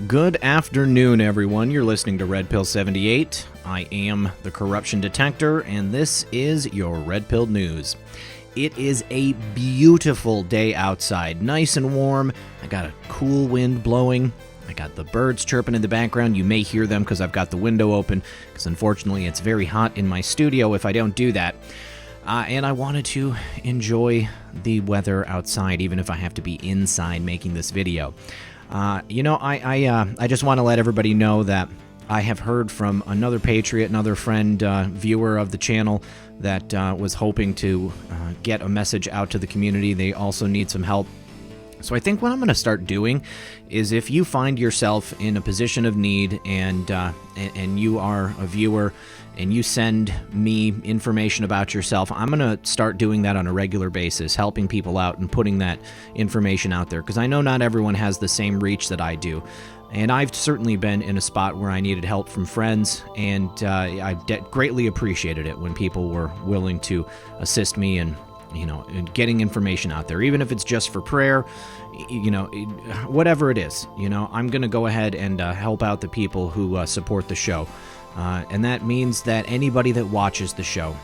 Good afternoon, everyone. You're listening to Red Pill 78. I am the Corruption Detector, and this is your Red Pill News. It is a beautiful day outside, nice and warm. I got a cool wind blowing. I got the birds chirping in the background. You may hear them because I've got the window open, because unfortunately it's very hot in my studio if I don't do that. And I wanted to enjoy the weather outside, even if I have to be inside making this video. I just want to let everybody know that I have heard from another patriot, another friend, viewer of the channel that was hoping to get a message out to the community. They also need some help. So I think what I'm going to start doing is, if you find yourself in a position of need and you are a viewer and you send me information about yourself, I'm going to start doing that on a regular basis, helping people out and putting that information out there, because I know not everyone has the same reach that I do. And I've certainly been in a spot where I needed help from friends, and I greatly appreciated it when people were willing to assist me and getting information out there, even if it's just for prayer, whatever it is. I'm going to go ahead and help out the people who support the show. And that means that anybody that watches the show,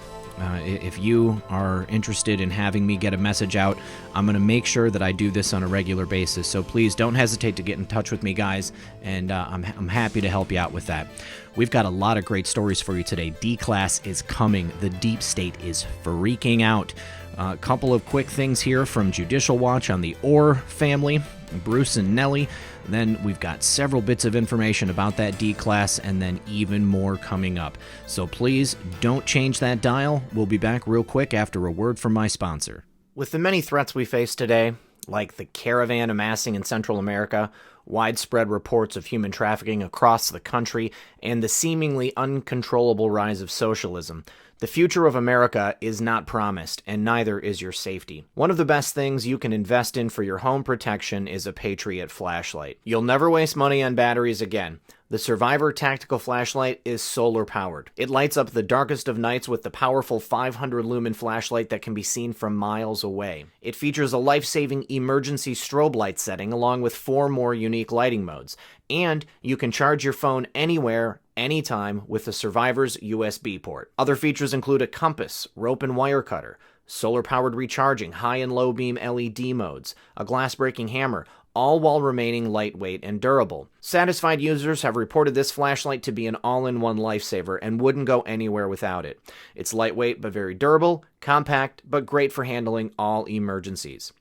if you are interested in having me get a message out, I'm going to make sure that I do this on a regular basis. So please don't hesitate to get in touch with me, guys, and I'm happy to help you out with that. We've got a lot of great stories for you today. D-Class is coming. The deep state is freaking out. A couple of quick things here from Judicial Watch on the Orr family, Bruce and Nellie. Then we've got several bits of information about that D-Class, and then even more coming up. So please don't change that dial. We'll be back real quick after a word from my sponsor. With the many threats we face today, like the caravan amassing in Central America, widespread reports of human trafficking across the country, and the seemingly uncontrollable rise of socialism, the future of America is not promised, and neither is your safety. One of the best things you can invest in for your home protection is a Patriot flashlight. You'll never waste money on batteries again. The Survivor Tactical Flashlight is solar-powered. It lights up the darkest of nights with the powerful 500-lumen flashlight that can be seen from miles away. It features a life-saving emergency strobe light setting along with 4 more unique lighting modes. And you can charge your phone anywhere, anytime with the Survivor's USB port. Other features include a compass, rope and wire cutter, solar-powered recharging, high and low beam LED modes, a glass-breaking hammer, all while remaining lightweight and durable. Satisfied users have reported this flashlight to be an all-in-one lifesaver and wouldn't go anywhere without it. It's lightweight but very durable, compact but great for handling all emergencies.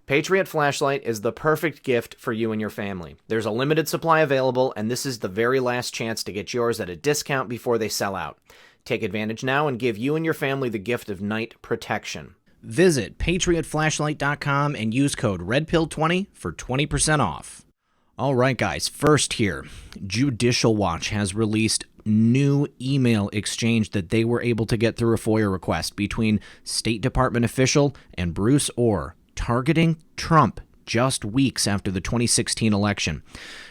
Patriot Flashlight is the perfect gift for you and your family. There's a limited supply available, and this is the very last chance to get yours at a discount before they sell out. Take advantage now and give you and your family the gift of night protection. Visit patriotflashlight.com and use code REDPILL20 for 20% off. All right, guys, first here, Judicial Watch has released new email exchange that they were able to get through a FOIA request between State Department official and Bruce Orr, targeting Trump just weeks after the 2016 election.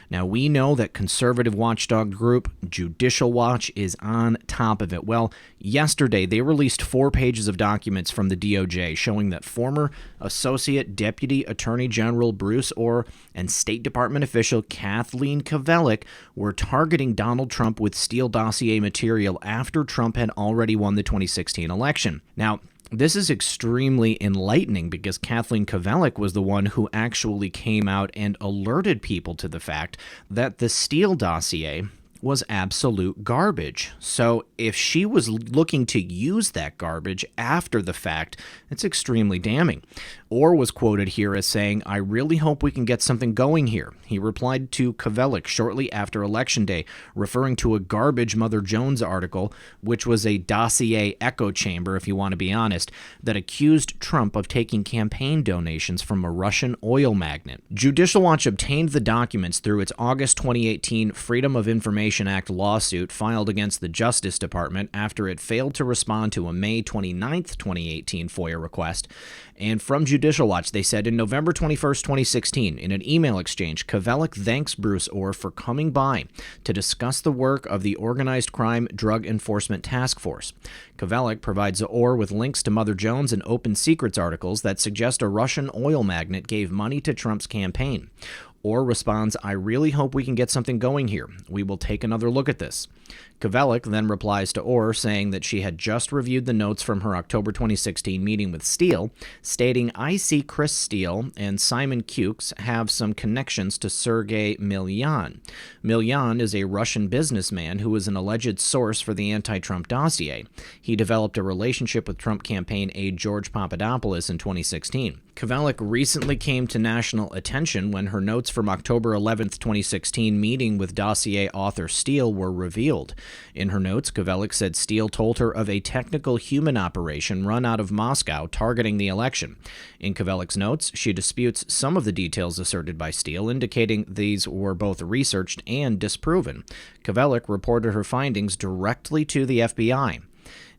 Now, we know that conservative watchdog group Judicial Watch is on top of it. Well, yesterday they released 4 pages of documents from the DOJ showing that former Associate Deputy Attorney General Bruce Orr and State Department official Kathleen Kvelik were targeting Donald Trump with Steele dossier material after Trump had already won the 2016 election. Now, this is extremely enlightening because Kathleen Kvelik was the one who actually came out and alerted people to the fact that the Steele dossier was absolute garbage. So if she was looking to use that garbage after the fact, it's extremely damning. Orr was quoted here as saying, "I really hope we can get something going here." He replied to Kvelik shortly after Election Day, referring to a garbage Mother Jones article, which was a dossier echo chamber, if you want to be honest, that accused Trump of taking campaign donations from a Russian oil magnate. Judicial Watch obtained the documents through its August 2018 Freedom of Information Act lawsuit filed against the Justice Department after it failed to respond to a May 29th, 2018 FOIA request. And from Judicial Watch, they said in November 21st, 2016, in an email exchange, Kvelik thanks Bruce Orr for coming by to discuss the work of the Organized Crime Drug Enforcement Task Force. Kvelik provides Orr with links to Mother Jones and Open Secrets articles that suggest a Russian oil magnate gave money to Trump's campaign. Orr responds, "I really hope we can get something going here. We will take another look at this." Kvelik then replies to Orr saying that she had just reviewed the notes from her October 2016 meeting with Steele, stating, "I see Chris Steele and Simon Kukes have some connections to Sergei Milyan. Milyan is a Russian businessman who was an alleged source for the anti-Trump dossier. He developed a relationship with Trump campaign aide George Papadopoulos in 2016. Kvelik recently came to national attention when her notes from October 11th, 2016 meeting with dossier author Steele were revealed. In her notes, Kvelik said Steele told her of a technical human operation run out of Moscow targeting the election. In Kvelik's notes, she disputes some of the details asserted by Steele, indicating these were both researched and disproven. Kvelik reported her findings directly to the FBI.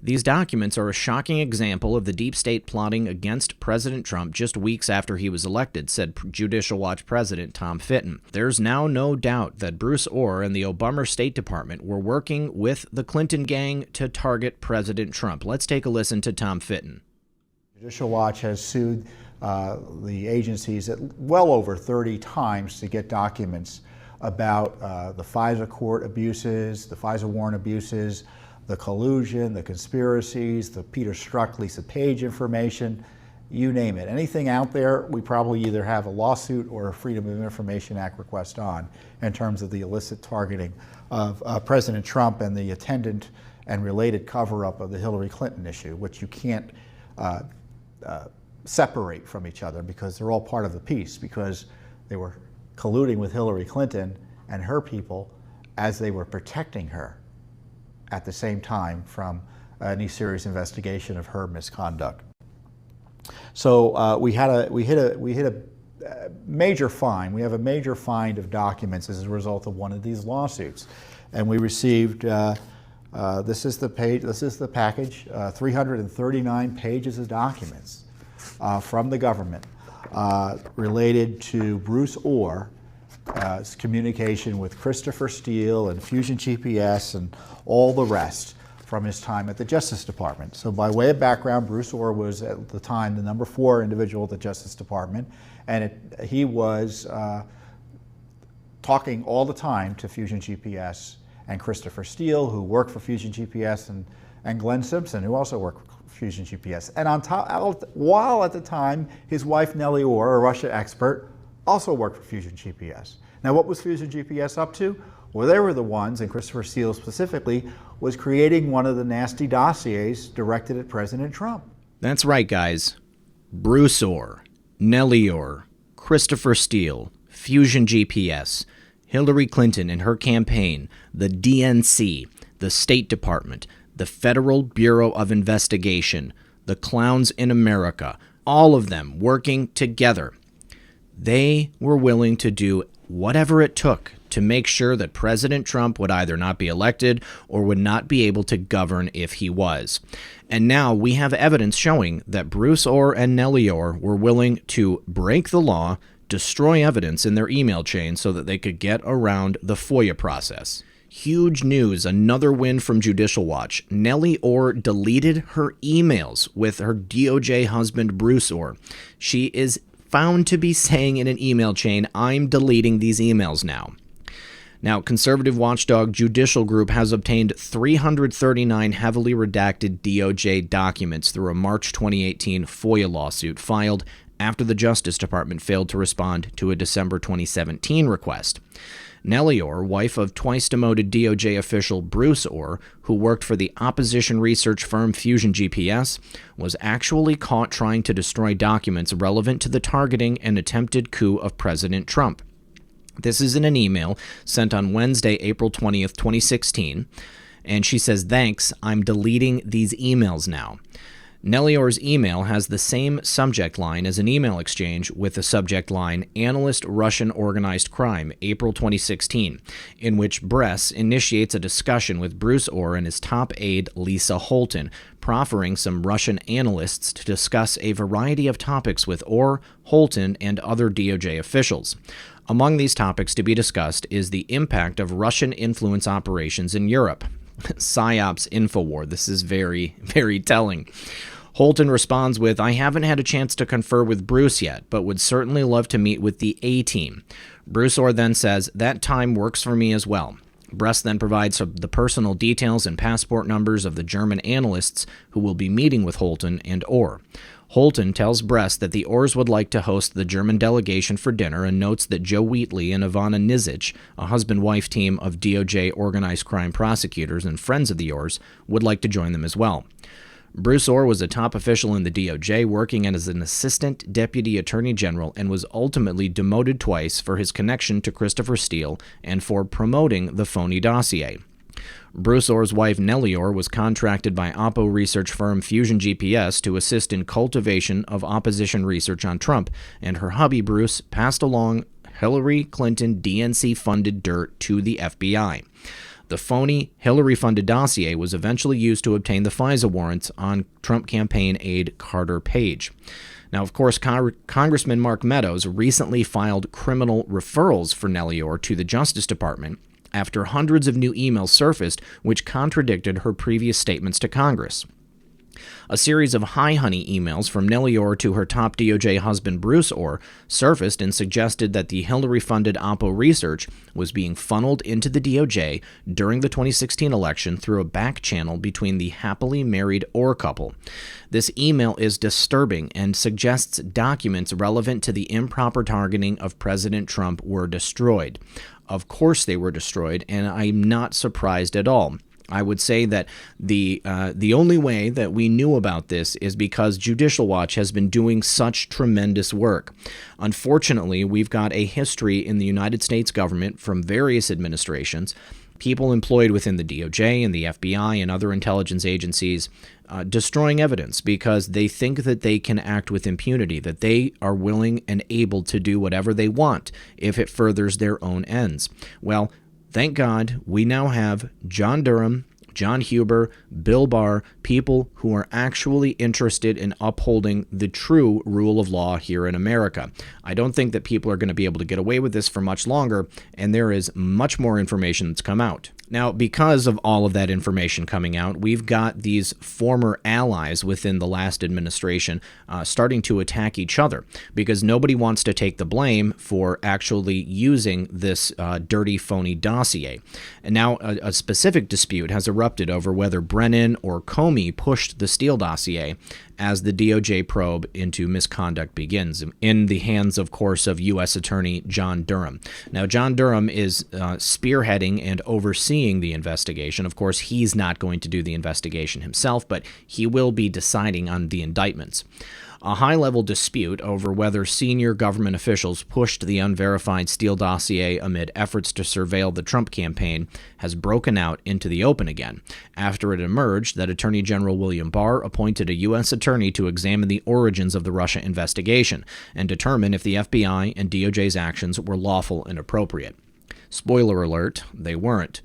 These documents are a shocking example of the deep state plotting against President Trump just weeks after he was elected, said Judicial Watch President Tom Fitton. There's now no doubt that Bruce Orr and the Obama State Department were working with the Clinton gang to target President Trump. Let's take a listen to Tom Fitton. Judicial Watch has sued the agencies well over 30 times to get documents about the FISA court abuses, the FISA warrant abuses, the collusion, the conspiracies, the Peter Strzok, Lisa Page information, you name it. Anything out there, we probably either have a lawsuit or a Freedom of Information Act request on in terms of the illicit targeting of President Trump and the attendant and related cover-up of the Hillary Clinton issue, which you can't separate from each other because they're all part of the piece, because they were colluding with Hillary Clinton and her people as they were protecting her at the same time from any serious investigation of her misconduct. So we hit a major find. We have a major find of documents as a result of one of these lawsuits, and we received. This is the page. This is the package. 339 pages of documents from the government related to Bruce Orr. Communication with Christopher Steele and Fusion GPS and all the rest from his time at the Justice Department. So by way of background, Bruce Orr was at the time the number 4 individual at the Justice Department, and he was talking all the time to Fusion GPS and Christopher Steele, who worked for Fusion GPS, and Glenn Simpson, who also worked for Fusion GPS. And on top, while at the time, his wife Nellie Orr, a Russia expert, also worked for Fusion GPS. Now, what was Fusion GPS up to? Well, they were the ones, and Christopher Steele specifically, was creating one of the nasty dossiers directed at President Trump. That's right, guys. Bruce Orr, Nellie Orr, Christopher Steele, Fusion GPS, Hillary Clinton and her campaign, the DNC, the State Department, the Federal Bureau of Investigation, the clowns in America, all of them working together. They were willing to do whatever it took to make sure that President Trump would either not be elected or would not be able to govern if he was. And now we have evidence showing that Bruce Orr and Nellie Orr were willing to break the law, destroy evidence in their email chain so that they could get around the FOIA process. Huge news, another win from Judicial Watch. Nellie Orr deleted her emails with her DOJ husband, Bruce Orr. She is found to be saying in an email chain, "I'm deleting these emails now." Now, conservative watchdog Judicial Group has obtained 339 heavily redacted DOJ documents through a March 2018 FOIA lawsuit filed after the Justice Department failed to respond to a December 2017 request. Nellie Orr, wife of twice-demoted DOJ official Bruce Orr, who worked for the opposition research firm Fusion GPS, was actually caught trying to destroy documents relevant to the targeting and attempted coup of President Trump. This is in an email sent on Wednesday, April 20th, 2016, and she says, "Thanks, I'm deleting these emails now." Nellie Orr's email has the same subject line as an email exchange with the subject line, "Analyst Russian Organized Crime, April 2016, in which Bress initiates a discussion with Bruce Orr and his top aide, Lisa Holton, proffering some Russian analysts to discuss a variety of topics with Orr, Holton, and other DOJ officials. Among these topics to be discussed is the impact of Russian influence operations in Europe." PSYOPs Infowar. This is very, very telling. Holton responds with, "I haven't had a chance to confer with Bruce yet, but would certainly love to meet with the A-team." Bruce then says, "That time works for me as well." Bress then provides the personal details and passport numbers of the German analysts who will be meeting with Holton and Orr. Holton tells Bress that the Orrs would like to host the German delegation for dinner and notes that Joe Wheatley and Ivana Nizic, a husband-wife team of DOJ organized crime prosecutors and friends of the Orrs, would like to join them as well. Bruce Orr was a top official in the DOJ, working as an assistant deputy attorney general, and was ultimately demoted twice for his connection to Christopher Steele and for promoting the phony dossier. Bruce Orr's wife, Nellie Orr, was contracted by Oppo research firm Fusion GPS to assist in cultivation of opposition research on Trump, and her hubby, Bruce, passed along Hillary Clinton DNC-funded dirt to the FBI. The phony Hillary-funded dossier was eventually used to obtain the FISA warrants on Trump campaign aide Carter Page. Now, of course, Congressman Mark Meadows recently filed criminal referrals for Nellie Orr to the Justice Department after hundreds of new emails surfaced which contradicted her previous statements to Congress. A series of hi honey emails from Nellie Orr to her top DOJ husband Bruce Orr surfaced and suggested that the Hillary-funded Oppo research was being funneled into the DOJ during the 2016 election through a back channel between the happily married Orr couple. This email is disturbing and suggests documents relevant to the improper targeting of President Trump were destroyed. Of course they were destroyed, and I'm not surprised at all. I would say that the only way that we knew about this is because Judicial Watch has been doing such tremendous work. Unfortunately, we've got a history in the United States government from various administrations, people employed within the DOJ and the FBI and other intelligence agencies destroying evidence because they think that they can act with impunity, that they are willing and able to do whatever they want if it furthers their own ends. Well, thank God we now have John Durham, John Huber, Bill Barr, people who are actually interested in upholding the true rule of law here in America. I don't think that people are going to be able to get away with this for much longer, and there is much more information that's come out. Now, because of all of that information coming out, we've got these former allies within the last administration starting to attack each other because nobody wants to take the blame for actually using this dirty, phony dossier. And now a specific dispute has erupted over whether Brennan or Comey pushed the Steele dossier as the DOJ probe into misconduct begins, in the hands, of course, of U.S. Attorney John Durham. Now, John Durham is spearheading and overseeing the investigation. Of course, he's not going to do the investigation himself, but he will be deciding on the indictments. A high-level dispute over whether senior government officials pushed the unverified Steele dossier amid efforts to surveil the Trump campaign has broken out into the open again, after it emerged that Attorney General William Barr appointed a U.S. attorney to examine the origins of the Russia investigation and determine if the FBI and DOJ's actions were lawful and appropriate. Spoiler alert, they weren't.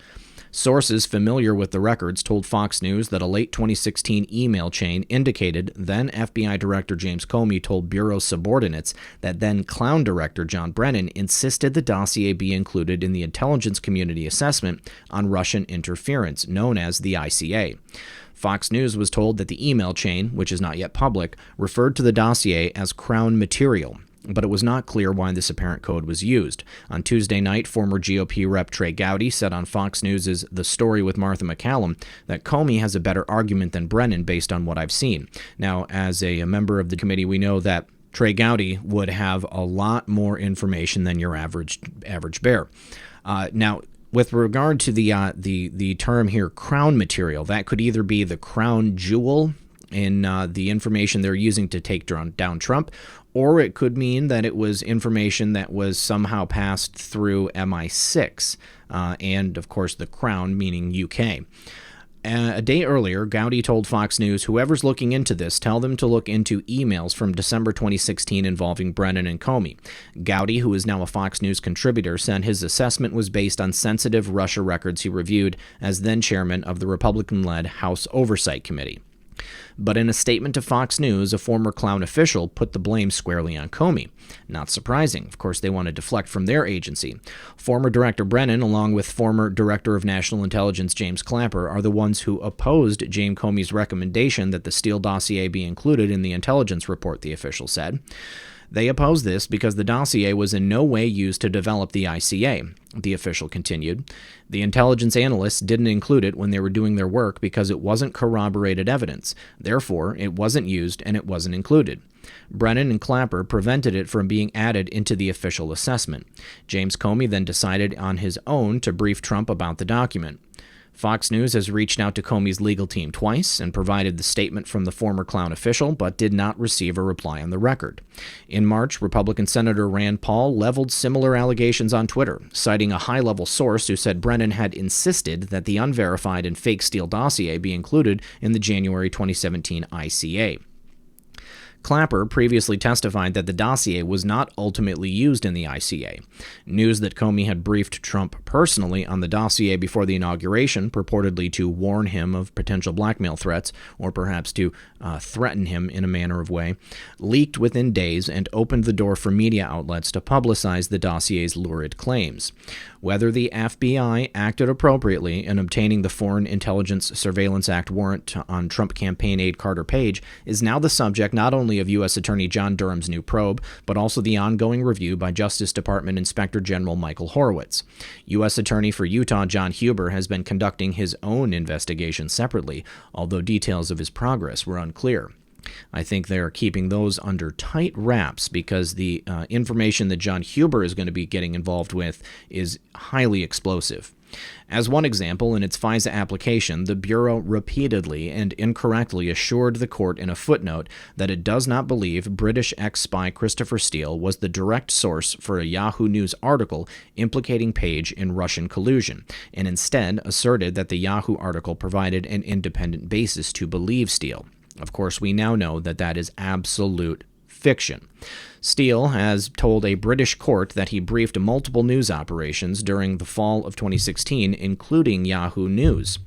Sources familiar with the records told Fox News that a late 2016 email chain indicated then FBI Director James Comey told Bureau subordinates that then Clown Director John Brennan insisted the dossier be included in the intelligence community assessment on Russian interference, known as the ICA. Fox News was told that the email chain, which is not yet public, referred to the dossier as Crown material, but it was not clear why this apparent code was used. On Tuesday night, former GOP Rep. Trey Gowdy said on Fox News' The Story with Martha McCallum that Comey has a better argument than Brennan based on what I've seen. Now, as a member of the committee, we know that Trey Gowdy would have a lot more information than your average bear. Now, with regard to the term here, crown material, that could either be the crown jewel in the information they're using to take down Trump, or it could mean that it was information that was somehow passed through MI6, and, of course, the Crown, meaning UK. A day earlier, Gowdy told Fox News, whoever's looking into this, tell them to look into emails from December 2016 involving Brennan and Comey. Gowdy, who is now a Fox News contributor, said his assessment was based on sensitive Russia records he reviewed as then chairman of the Republican-led House Oversight Committee. But in a statement to Fox News, a former Clown official put the blame squarely on Comey. Not surprising. Of course, they want to deflect from their agency. Former Director Brennan, along with former Director of National Intelligence James Clapper, are the ones who opposed James Comey's recommendation that the Steele dossier be included in the intelligence report, the official said. They opposed this because the dossier was in no way used to develop the ICA, the official continued. The intelligence analysts didn't include it when they were doing their work because it wasn't corroborated evidence. Therefore, it wasn't used and it wasn't included. Brennan and Clapper prevented it from being added into the official assessment. James Comey then decided on his own to brief Trump about the document. Fox News has reached out to Comey's legal team twice and provided the statement from the former Clown official, but did not receive a reply on the record. In March, Republican Senator Rand Paul leveled similar allegations on Twitter, citing a high-level source who said Brennan had insisted that the unverified and fake Steele dossier be included in the January 2017 ICA. Clapper previously testified that the dossier was not ultimately used in the ICA. News that Comey had briefed Trump personally on the dossier before the inauguration, purportedly to warn him of potential blackmail threats, or perhaps to threaten him in a manner of way, leaked within days and opened the door for media outlets to publicize the dossier's lurid claims. Whether the FBI acted appropriately in obtaining the Foreign Intelligence Surveillance Act warrant on Trump campaign aide Carter Page is now the subject not only of U.S. Attorney John Durham's new probe, but also the ongoing review by Justice Department Inspector General Michael Horowitz. U.S. Attorney for Utah John Huber has been conducting his own investigation separately, although details of his progress were unclear. I think they are keeping those under tight wraps because the information that John Huber is going to be getting involved with is highly explosive. As one example, in its FISA application, the Bureau repeatedly and incorrectly assured the court in a footnote that it does not believe British ex-spy Christopher Steele was the direct source for a Yahoo News article implicating Page in Russian collusion, and instead asserted that the Yahoo article provided an independent basis to believe Steele. Of course, we now know that that is absolute fiction. Steele has told a British court that he briefed multiple news operations during the fall of 2016, including Yahoo News.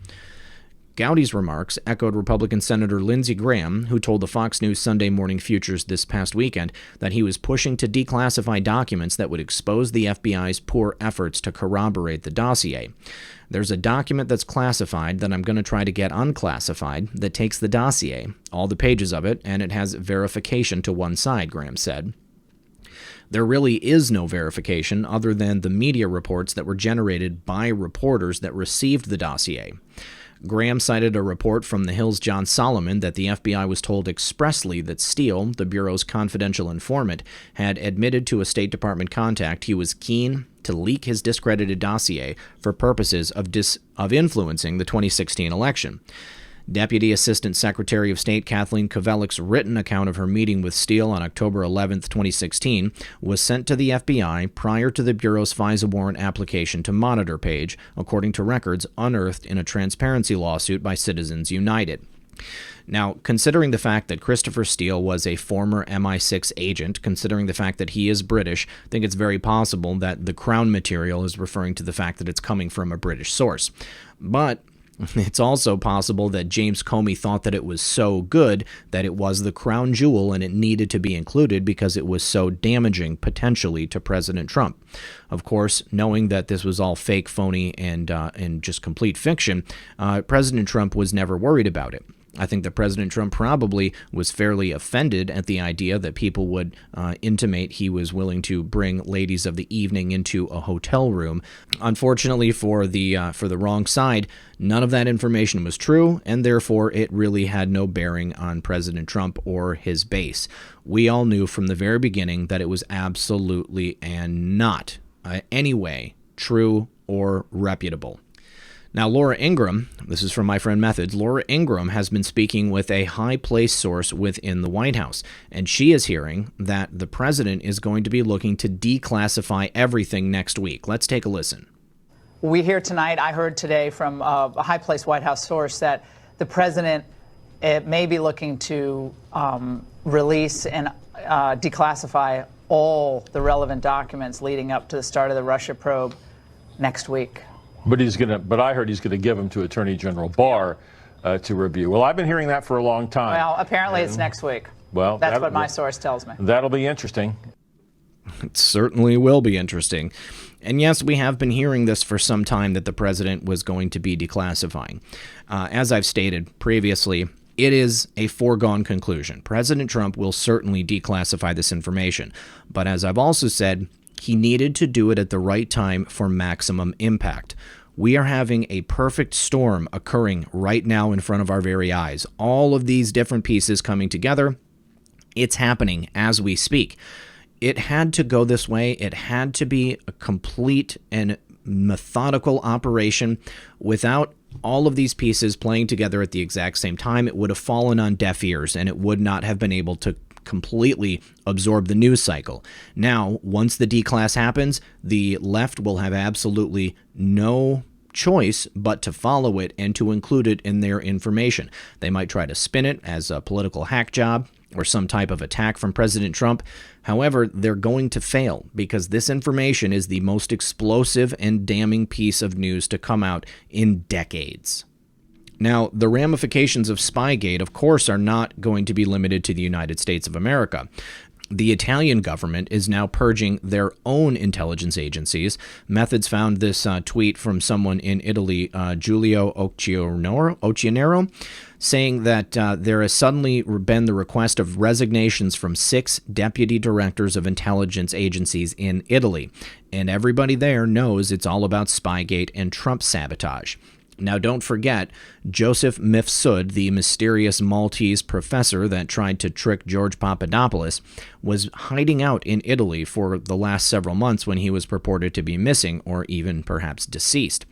Gowdy's remarks echoed Republican Senator Lindsey Graham, who told the Fox News Sunday Morning Futures this past weekend that he was pushing to declassify documents that would expose the FBI's poor efforts to corroborate the dossier. There's a document that's classified that I'm going to try to get unclassified that takes the dossier, all the pages of it, and it has verification to one side, Graham said. There really is no verification other than the media reports that were generated by reporters that received the dossier. Graham cited a report from the Hill's John Solomon that the FBI was told expressly that Steele, the Bureau's confidential informant, had admitted to a State Department contact he was keen to leak his discredited dossier for purposes of influencing the 2016 election. Deputy Assistant Secretary of State Kathleen Kovelik's written account of her meeting with Steele on October 11, 2016, was sent to the FBI prior to the Bureau's FISA warrant application to monitor Page, according to records unearthed in a transparency lawsuit by Citizens United. Now, considering the fact that Christopher Steele was a former MI6 agent, considering the fact that he is British, I think it's very possible that the Crown material is referring to the fact that it's coming from a British source. But it's also possible that James Comey thought that it was so good that it was the crown jewel and it needed to be included because it was so damaging potentially to President Trump. Of course, knowing that this was all fake, phony, and just complete fiction, President Trump was never worried about it. I think that President Trump probably was fairly offended at the idea that people would intimate he was willing to bring ladies of the evening into a hotel room. Unfortunately for the wrong side, none of that information was true, and therefore it really had no bearing on President Trump or his base. We all knew from the very beginning that it was absolutely and not any way true or reputable. Now, Laura Ingraham, this is from my friend Methods, Laura Ingraham has been speaking with a high-placed source within the White House, and she is hearing that the president is going to be looking to declassify everything next week. Let's take a listen. We hear tonight, I heard today from a high-placed White House source that the president may be looking to release and declassify all the relevant documents leading up to the start of the Russia probe next week. But I heard he's going to give them to Attorney General Barr to review. Well, I've been hearing that for a long time. Well, apparently it's next week. Well, that's what my source tells me. That'll be interesting. It certainly will be interesting. And yes, we have been hearing this for some time, that the president was going to be declassifying. As I've stated previously, it is a foregone conclusion. President Trump will certainly declassify this information. But as I've also said, he needed to do it at the right time for maximum impact. We are having a perfect storm occurring right now in front of our very eyes. All of these different pieces coming together. It's happening as we speak. It had to go this way. It had to be a complete and methodical operation. Without all of these pieces playing together at the exact same time, it would have fallen on deaf ears, and it would not have been able to completely absorb the news cycle. Now, once the declass happens, the left will have absolutely no choice but to follow it and to include it in their information. They might try to spin it as a political hack job or some type of attack from President Trump. However, they're going to fail, because this information is the most explosive and damning piece of news to come out in decades. Now, the ramifications of Spygate, of course, are not going to be limited to the United States of America. The Italian government is now purging their own intelligence agencies. Methods found this tweet from someone in Italy, Giulio Occhionero, saying that there has suddenly been the request of resignations from 6 deputy directors of intelligence agencies in Italy. And everybody there knows it's all about Spygate and Trump sabotage. Now, don't forget, Joseph Mifsud, the mysterious Maltese professor that tried to trick George Papadopoulos, was hiding out in Italy for the last several months when he was purported to be missing, or even perhaps deceased.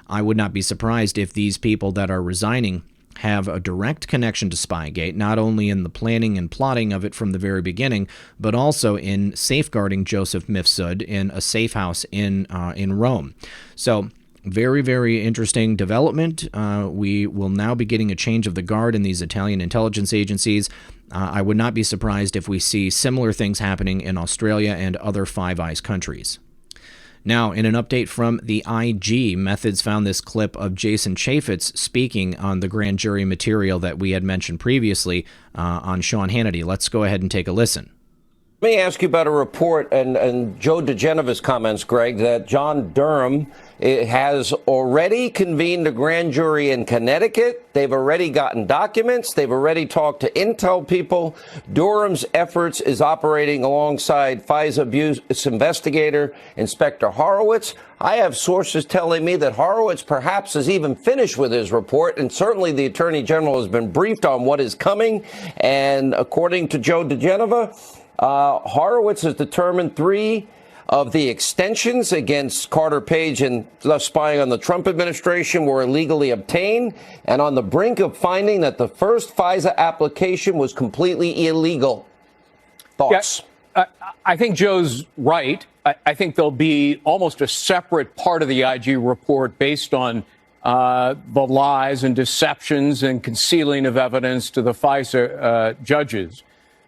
I would not be surprised if these people that are resigning have a direct connection to Spygate, not only in the planning and plotting of it from the very beginning, but also in safeguarding Joseph Mifsud in a safe house in Rome. So, very, very interesting development. We will now be getting a change of the guard in these Italian intelligence agencies. I would not be surprised if we see similar things happening in Australia and other Five Eyes countries. Now, in an update from the IG, Methods found this clip of Jason Chaffetz speaking on the grand jury material that we had mentioned previously on Sean Hannity. Let's go ahead and take a listen. Let me ask you about a report and Joe DeGeneva's comments, Greg, that John Durham has already convened a grand jury in Connecticut. They've already gotten documents. They've already talked to intel people. Durham's efforts is operating alongside FISA abuse investigator Inspector Horowitz. I have sources telling me that Horowitz perhaps is even finished with his report, and certainly the Attorney General has been briefed on what is coming. And according to Joe DeGeneva, Horowitz has determined 3 of the extensions against Carter Page and spying on the Trump administration were illegally obtained, and on the brink of finding that the first FISA application was completely illegal. Thoughts? Yeah, I think Joe's right. I think there'll be almost a separate part of the IG report based on the lies and deceptions and concealing of evidence to the FISA judges.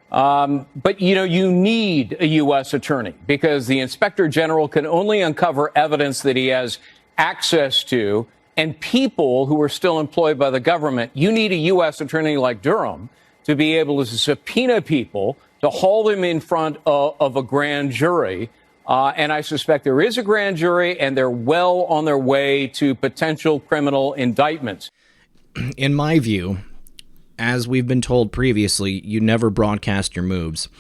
But, you need a U.S. attorney, because the inspector general can only uncover evidence that he has access to, and people who are still employed by the government. You need a U.S. attorney like Durham to be able to subpoena people, to haul them in front of a grand jury. And I suspect there is a grand jury, and they're well on their way to potential criminal indictments. In my view, as we've been told previously, you never broadcast your moves.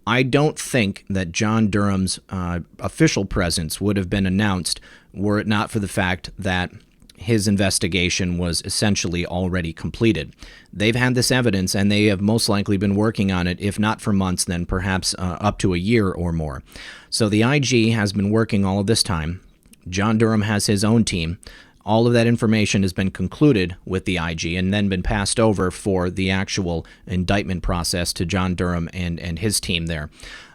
I don't think that John Durham's official presence would have been announced were it not for the fact that his investigation was essentially already completed. They've had this evidence, and they have most likely been working on it, if not for months, then perhaps up to a year or more. So the IG has been working all of this time. John Durham has his own team. All of that information has been concluded with the IG and then been passed over for the actual indictment process to John Durham and his team there.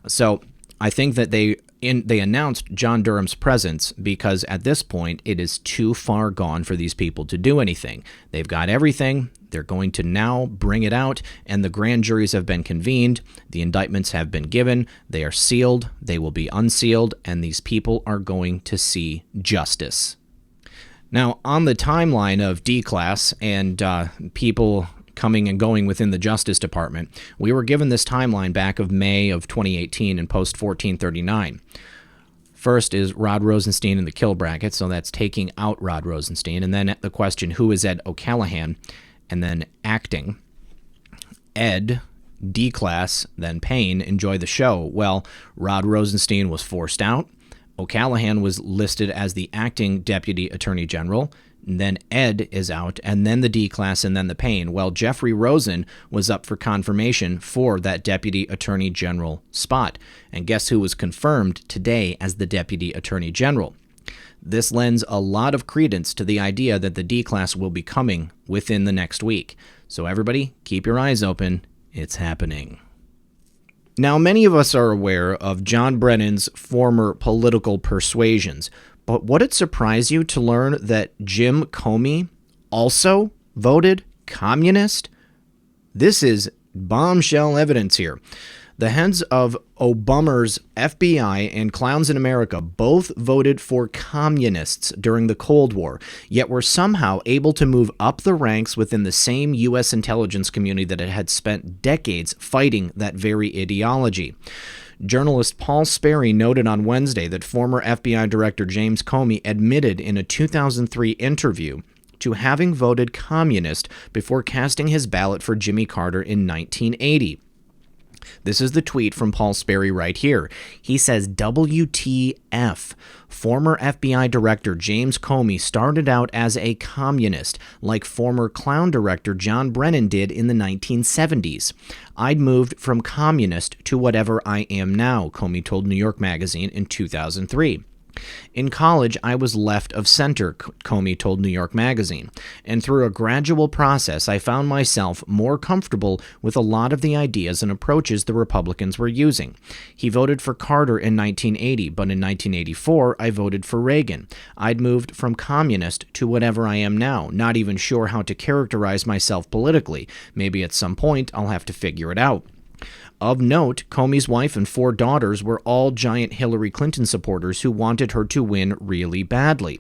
So I think that they announced John Durham's presence because at this point it is too far gone for these people to do anything. They've got everything. They're going to now bring it out, and the grand juries have been convened. The indictments have been given. They are sealed. They will be unsealed, and these people are going to see justice. Now, on the timeline of D-Class and people coming and going within the Justice Department, we were given this timeline back of May of 2018 in Post 1439. First is Rod Rosenstein in the kill bracket, so that's taking out Rod Rosenstein. And then the question, who is Ed O'Callaghan? And then acting. Ed, D-Class, then Paine, enjoy the show. Well, Rod Rosenstein was forced out. O'Callaghan was listed as the acting Deputy Attorney General. And then Ed is out, and then the D-Class, and then the Paine. Well, Jeffrey Rosen was up for confirmation for that Deputy Attorney General spot. And guess who was confirmed today as the Deputy Attorney General? This lends a lot of credence to the idea that the D-Class will be coming within the next week. So everybody, keep your eyes open. It's happening. Now, many of us are aware of John Brennan's former political persuasions, but would it surprise you to learn that Jim Comey also voted communist? This is bombshell evidence here. The heads of Obama's FBI and Clowns in America both voted for communists during the Cold War, yet were somehow able to move up the ranks within the same U.S. intelligence community that it had spent decades fighting that very ideology. Journalist Paul Sperry noted on Wednesday that former FBI Director James Comey admitted in a 2003 interview to having voted communist before casting his ballot for Jimmy Carter in 1980. This is the tweet from Paul Sperry right here. He says, WTF. Former FBI Director James Comey started out as a communist, like former clown director John Brennan did in the 1970s. I'd moved from communist to whatever I am now, Comey told New York Magazine in 2003. In college, I was left of center, Comey told New York Magazine, and through a gradual process, I found myself more comfortable with a lot of the ideas and approaches the Republicans were using. He voted for Carter in 1980, but in 1984, I voted for Reagan. I'd moved from communist to whatever I am now, not even sure how to characterize myself politically. Maybe at some point, I'll have to figure it out. Of note, Comey's wife and 4 daughters were all giant Hillary Clinton supporters who wanted her to win really badly.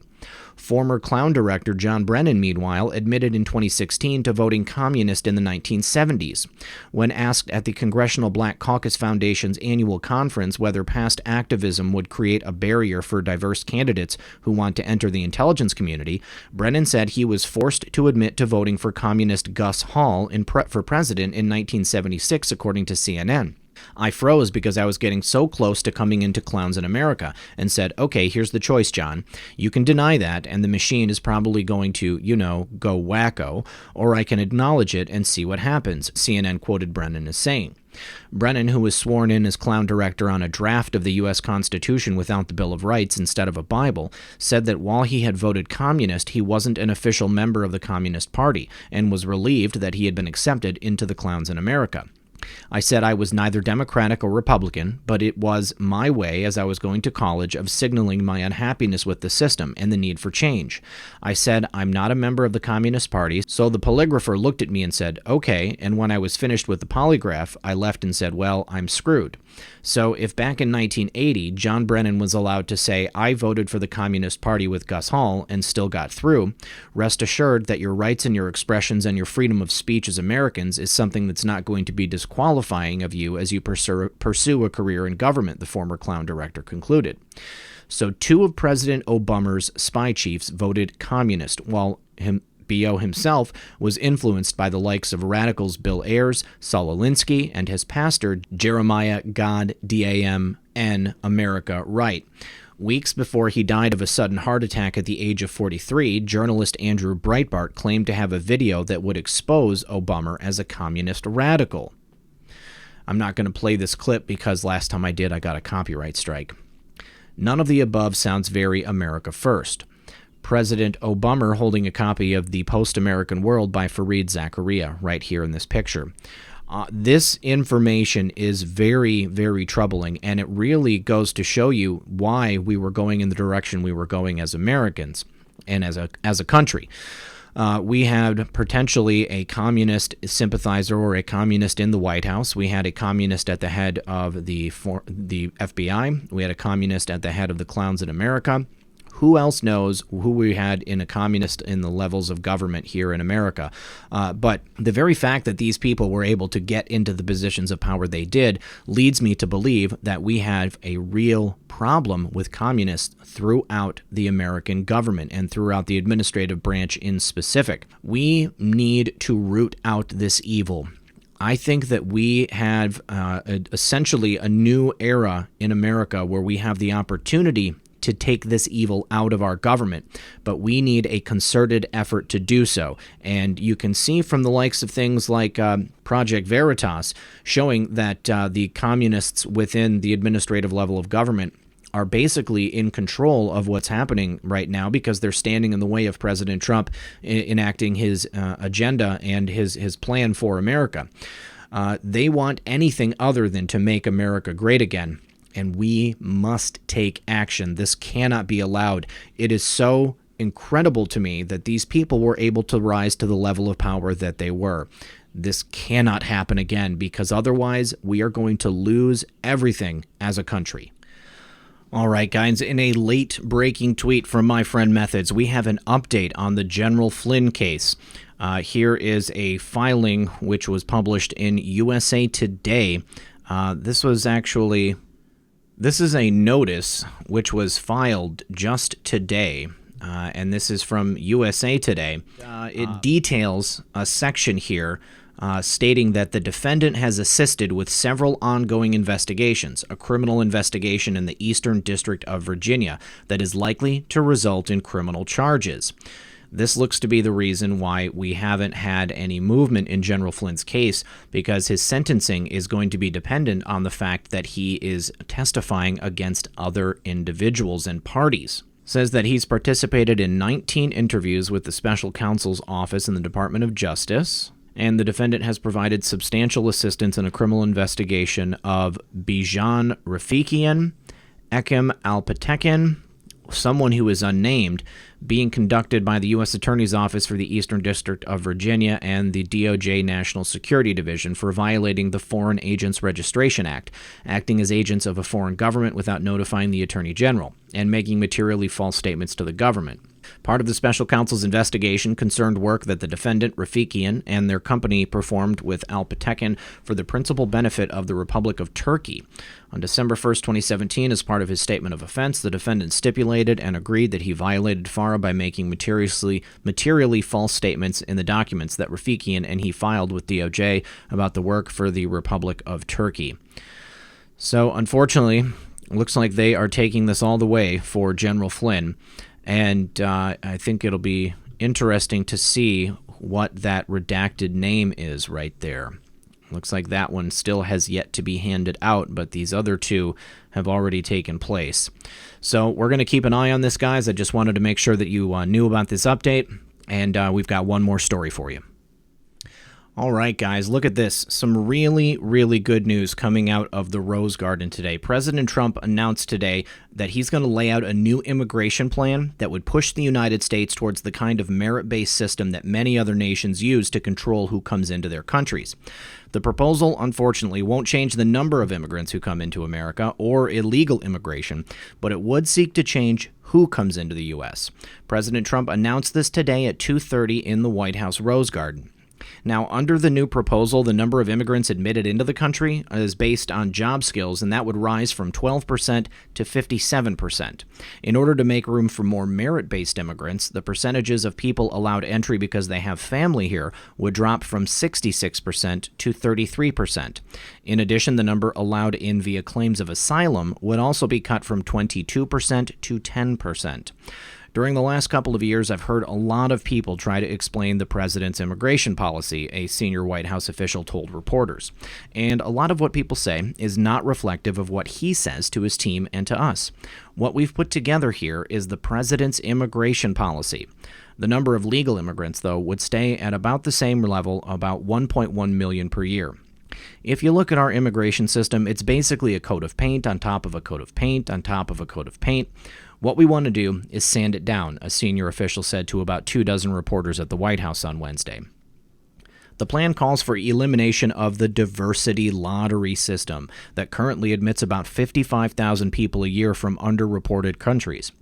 Former clown director John Brennan, meanwhile, admitted in 2016 to voting communist in the 1970s. When asked at the Congressional Black Caucus Foundation's annual conference whether past activism would create a barrier for diverse candidates who want to enter the intelligence community, Brennan said he was forced to admit to voting for communist Gus Hall for president in 1976, according to CNN. I froze because I was getting so close to coming into Clowns in America and said, okay, here's the choice, John. You can deny that, and the machine is probably going to, go wacko, or I can acknowledge it and see what happens, CNN quoted Brennan as saying. Brennan, who was sworn in as clown director on a draft of the U.S. Constitution without the Bill of Rights instead of a Bible, said that while he had voted communist, he wasn't an official member of the Communist Party and was relieved that he had been accepted into the Clowns in America. I said I was neither Democratic or Republican, but it was my way as I was going to college of signaling my unhappiness with the system and the need for change. I said I'm not a member of the Communist Party, so the polygrapher looked at me and said, okay, and when I was finished with the polygraph, I left and said, well, I'm screwed. So if back in 1980, John Brennan was allowed to say, I voted for the Communist Party with Gus Hall and still got through, rest assured that your rights and your expressions and your freedom of speech as Americans is something that's not going to be disqualifying of you as you pursue a career in government, the former clown director concluded. So 2 of President Obama's spy chiefs voted communist, while B.O. himself was influenced by the likes of radicals Bill Ayers, Saul Alinsky, and his pastor Jeremiah God D.A.M.N. America Right. Weeks before he died of a sudden heart attack at the age of 43, journalist Andrew Breitbart claimed to have a video that would expose Obama as a communist radical. I'm not going to play this clip because last time I did, I got a copyright strike. None of the above sounds very America First. President Obama holding a copy of The Post-American World by Fareed Zakaria right here in this picture. This information is very, very troubling, and it really goes to show you why we were going in the direction we were going as Americans and as a country. We had potentially a communist sympathizer or a communist in the White House. We had a communist at the head of the FBI. We had a communist at the head of the Clowns in America. who else knows who we had in a communist in the levels of government here in America? But the very fact that these people were able to get into the positions of power they did leads me to believe that we have a real problem with communists throughout the American government and throughout the administrative branch in specific. We need to root out this evil. I think that we have essentially a new era in America where we have the opportunity to take this evil out of our government, but we need a concerted effort to do so. And you can see from the likes of things like Project Veritas showing that the communists within the administrative level of government are basically in control of what's happening right now because they're standing in the way of President Trump enacting his agenda and his plan for America. They want anything other than to make America great again, and we must take action. This cannot be allowed. It is so incredible to me that these people were able to rise to the level of power that they were. This cannot happen again because otherwise we are going to lose everything as a country. All right, guys, in a late-breaking tweet from my friend Methods, we have an update on the General Flynn case. Here is a filing which was published in USA Today. This is a notice which was filed just today, and this is from USA Today. It details a section here stating that the defendant has assisted with several ongoing investigations, a criminal investigation in the Eastern District of Virginia that is likely to result in criminal charges. This looks to be the reason why we haven't had any movement in General Flynn's case, because his sentencing is going to be dependent on the fact that he is testifying against other individuals and parties. Says that he's participated in 19 interviews with the special counsel's office in the Department of Justice, and the defendant has provided substantial assistance in a criminal investigation of Bijan Rafikian, Ekim Alpatekin, someone who is unnamed, being conducted by the U.S. Attorney's Office for the Eastern District of Virginia and the DOJ National Security Division for violating the Foreign Agents Registration Act, acting as agents of a foreign government without notifying the Attorney General, and making materially false statements to the government. Part of the special counsel's investigation concerned work that the defendant, Rafikian, and their company performed with Alpatekin for the principal benefit of the Republic of Turkey. On December 1st, 2017, as part of his statement of offense, the defendant stipulated and agreed that he violated FARA by making materially false statements in the documents that Rafikian and he filed with DOJ about the work for the Republic of Turkey. So, unfortunately, it looks like they are taking this all the way for General Flynn. And I think it'll be interesting to see what that redacted name is right there. Looks like that one still has yet to be handed out, but these other two have already taken place. So we're going to keep an eye on this, guys. I just wanted to make sure that you knew about this update, and we've got one more story for you. All right, guys, look at this. Some really, really good news coming out of the Rose Garden today. President Trump announced today that he's going to lay out a new immigration plan that would push the United States towards the kind of merit-based system that many other nations use to control who comes into their countries. The proposal, unfortunately, won't change the number of immigrants who come into America or illegal immigration, but it would seek to change who comes into the U.S. President Trump announced this today at 2:30 in the White House Rose Garden. Now, under the new proposal, the number of immigrants admitted into the country is based on job skills, and that would rise from 12% to 57%. In order to make room for more merit-based immigrants, the percentages of people allowed entry because they have family here would drop from 66% to 33%. In addition, the number allowed in via claims of asylum would also be cut from 22% to 10%. During the last couple of years, I've heard a lot of people try to explain the president's immigration policy, a senior White House official told reporters. And a lot of what people say is not reflective of what he says to his team and to us. What we've put together here is the president's immigration policy. The number of legal immigrants, though, would stay at about the same level, about 1.1 million per year. If you look at our immigration system, it's basically a coat of paint on top of a coat of paint on top of a coat of paint. What we want to do is sand it down, a senior official said to about 24 reporters at the White House on Wednesday. The plan calls for elimination of the diversity lottery system that currently admits about 55,000 people a year from underreported countries.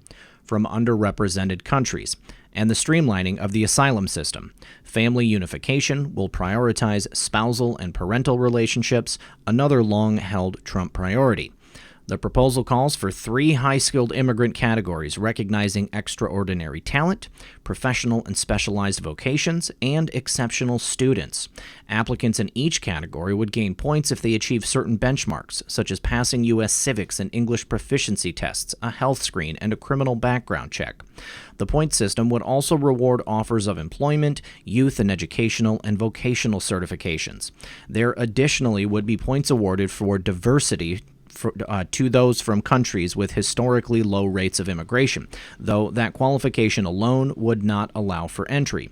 from underrepresented countries, and the streamlining of the asylum system. Family unification will prioritize spousal and parental relationships, another long-held Trump priority. The proposal calls for 3 high-skilled immigrant categories recognizing extraordinary talent, professional and specialized vocations, and exceptional students. Applicants in each category would gain points if they achieve certain benchmarks, such as passing U.S. civics and English proficiency tests, a health screen, and a criminal background check. The point system would also reward offers of employment, youth and educational and vocational certifications. There additionally would be points awarded for diversity to those from countries with historically low rates of immigration, though that qualification alone would not allow for entry.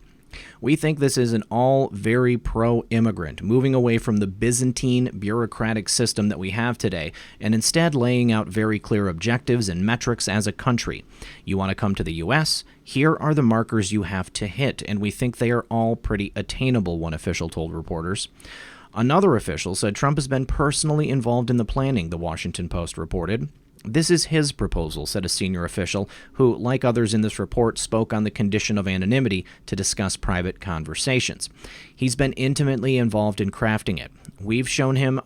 We think this is an all very pro-immigrant, moving away from the Byzantine bureaucratic system that we have today, and instead laying out very clear objectives and metrics as a country. You want to come to the U.S.? Here are the markers you have to hit, and we think they are all pretty attainable, one official told reporters. Another official said Trump has been personally involved in the planning, the Washington Post reported. This is his proposal, said a senior official who, like others in this report, spoke on the condition of anonymity to discuss private conversations. He's been intimately involved in crafting it. We've shown him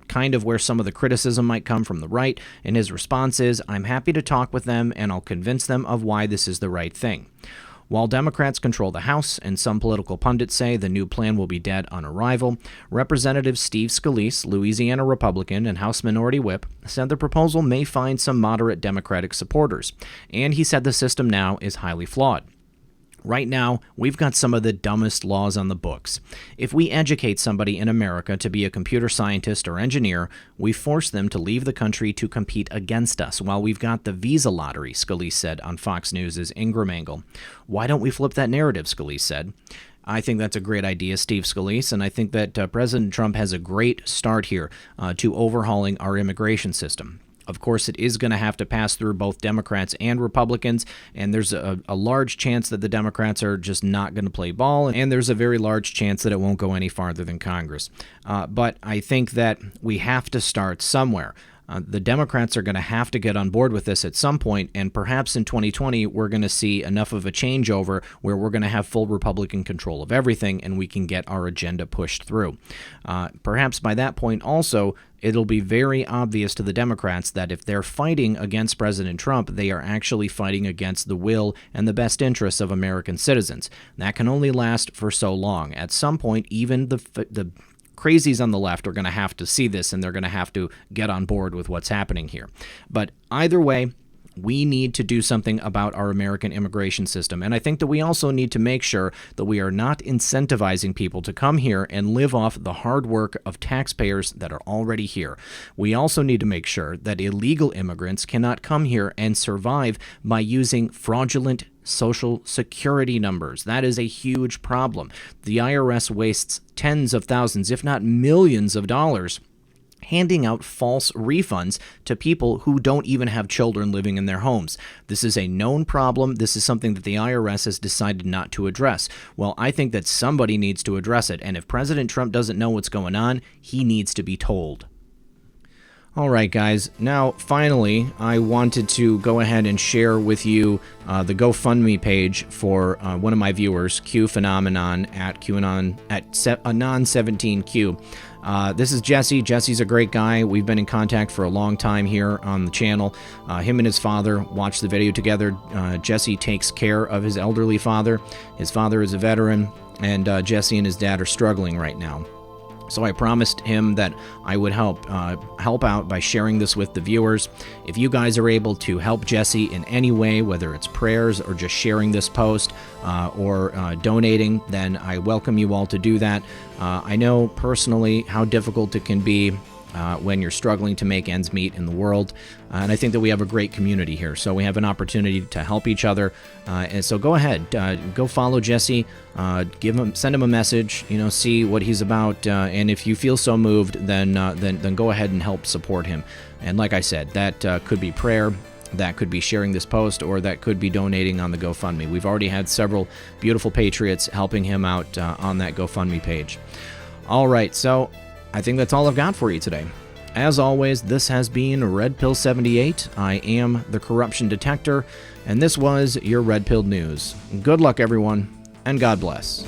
kind of where some of the criticism might come from the right, and his response is, I'm happy to talk with them and I'll convince them of why this is the right thing. While Democrats control the House, and some political pundits say the new plan will be dead on arrival, Representative Steve Scalise, Louisiana Republican and House Minority Whip, said the proposal may find some moderate Democratic supporters, and he said the system now is highly flawed. Right now, we've got some of the dumbest laws on the books. If we educate somebody in America to be a computer scientist or engineer, we force them to leave the country to compete against us while we've got the visa lottery, Scalise said on Fox News' Ingram Angle. Why don't we flip that narrative, Scalise said. I think that's a great idea, Steve Scalise, and I think that President Trump has a great start here to overhauling our immigration system. Of course, it is going to have to pass through both Democrats and Republicans, and there's a large chance that the Democrats are just not going to play ball, and there's a very large chance that it won't go any farther than Congress. But I think that we have to start somewhere. The Democrats are going to have to get on board with this at some point, and perhaps in 2020 we're going to see enough of a changeover where we're going to have full Republican control of everything and we can get our agenda pushed through. Perhaps by that point also, it'll be very obvious to the Democrats that if they're fighting against President Trump, they are actually fighting against the will and the best interests of American citizens. That can only last for so long. At some point, even the crazies on the left are going to have to see this, and they're going to have to get on board with what's happening here. But either way, we need to do something about our American immigration system. And I think that we also need to make sure that we are not incentivizing people to come here and live off the hard work of taxpayers that are already here. We also need to make sure that illegal immigrants cannot come here and survive by using fraudulent Social Security numbers. That is a huge problem. The IRS wastes tens of thousands, if not millions of dollars handing out false refunds to people who don't even have children living in their homes. This is a known problem. This is something that the IRS has decided not to address. Well, I think that somebody needs to address it, and if President Trump doesn't know what's going on, he needs to be told. All right, guys. Now, finally, I wanted to go ahead and share with you the GoFundMe page for one of my viewers, Q Phenomenon at QAnon at Anon17Q. This is Jesse. Jesse's a great guy. We've been in contact for a long time here on the channel. Him and his father watched the video together. Jesse takes care of his elderly father. His father is a veteran, and Jesse and his dad are struggling right now. So I promised him that I would help out by sharing this with the viewers. If you guys are able to help Jesse in any way, whether it's prayers or just sharing this post or donating, then I welcome you all to do that. I know personally how difficult it can be when you're struggling to make ends meet in the world. And I think that we have a great community here, so we have an opportunity to help each other. And so go ahead, go follow Jesse, send him a message, see what he's about. And if you feel so moved, then go ahead and help support him. And like I said, that could be prayer, that could be sharing this post, or that could be donating on the GoFundMe. We've already had several beautiful patriots helping him out on that GoFundMe page. All right, so I think that's all I've got for you today. As always, this has been Red Pill 78. I am the corruption detector, and this was your Red Pill News. Good luck, everyone, and God bless.